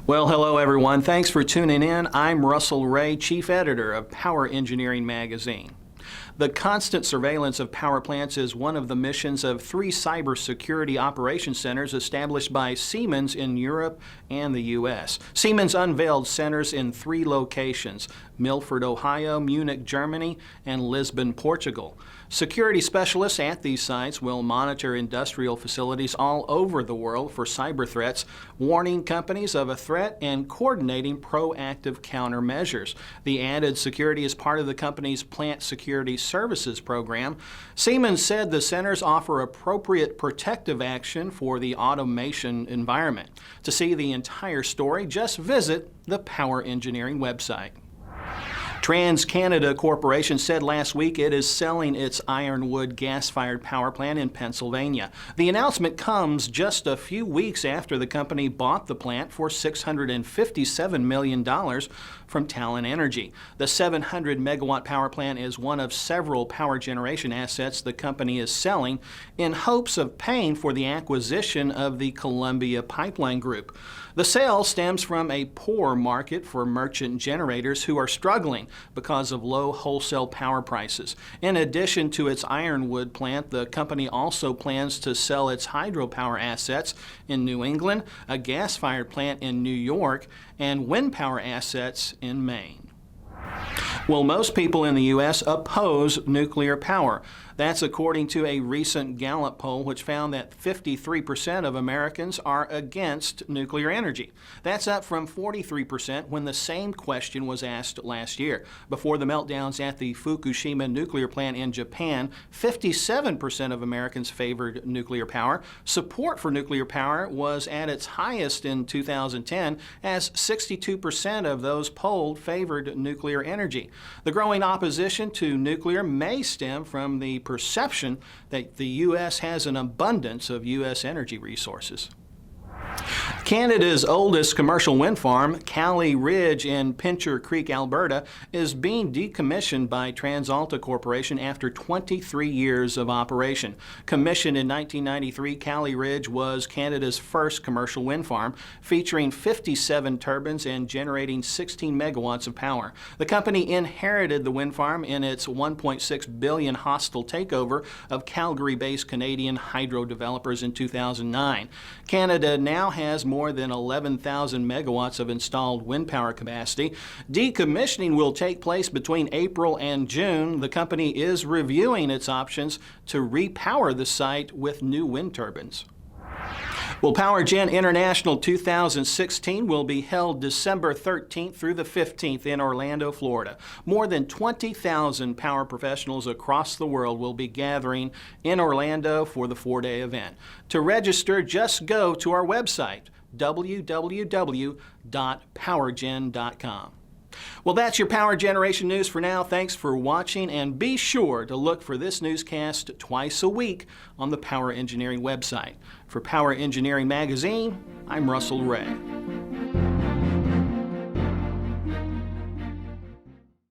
Well, hello everyone. Thanks for tuning in. I'm Russell Ray, Chief Editor of Power Engineering Magazine. The constant surveillance of power plants is one of the missions of 3 cybersecurity operations centers established by Siemens in Europe and the U.S. Siemens unveiled centers in 3 locations: Milford, Ohio, Munich, Germany, and Lisbon, Portugal. Security specialists at these sites will monitor industrial facilities all over the world for cyber threats, warning companies of a threat and coordinating proactive countermeasures. The added security is part of the company's Plant Security Services program. Siemens said the centers offer appropriate protective action for the automation environment. To see the entire story, just visit the Power Engineering website. TransCanada Corporation said last week it is selling its Ironwood gas-fired power plant in Pennsylvania. The announcement comes just a few weeks after the company bought the plant for $657 million from Talon Energy. The 700-megawatt power plant is one of several power generation assets the company is selling in hopes of paying for the acquisition of the Columbia Pipeline Group. The sale stems from a poor market for merchant generators who are struggling because of low wholesale power prices. In addition to its Ironwood plant, the company also plans to sell its hydropower assets in New England, a gas-fired plant in New York, and wind power assets in Maine. Well, most people in the U.S. oppose nuclear power. That's according to a recent Gallup poll which found that 53% of Americans are against nuclear energy. That's up from 43% when the same question was asked last year. Before the meltdowns at the Fukushima nuclear plant in Japan, 57% of Americans favored nuclear power. Support for nuclear power was at its highest in 2010, as 62% of those polled favored nuclear energy. The growing opposition to nuclear may stem from the perception that the U.S. has an abundance of U.S. energy resources. Canada's oldest commercial wind farm, Cali Ridge in Pincher Creek, Alberta, is being decommissioned by TransAlta Corporation after 23 years of operation. Commissioned in 1993, Cali Ridge was Canada's first commercial wind farm, featuring 57 turbines and generating 16 megawatts of power. The company inherited the wind farm in its $1.6 billion hostile takeover of Calgary-based Canadian hydro developers in 2009. Canada now has more than 11,000 megawatts of installed wind power capacity. Decommissioning will take place between April and June. The company is reviewing its options to repower the site with new wind turbines. Well, PowerGen International 2016 will be held December 13th through the 15th in Orlando, Florida. More than 20,000 power professionals across the world will be gathering in Orlando for the 4-day event. To register, just go to our website, www.powergen.com. Well, that's your power generation news for now. Thanks for watching, and be sure to look for this newscast twice a week on the Power Engineering website. For Power Engineering Magazine, I'm Russell Ray.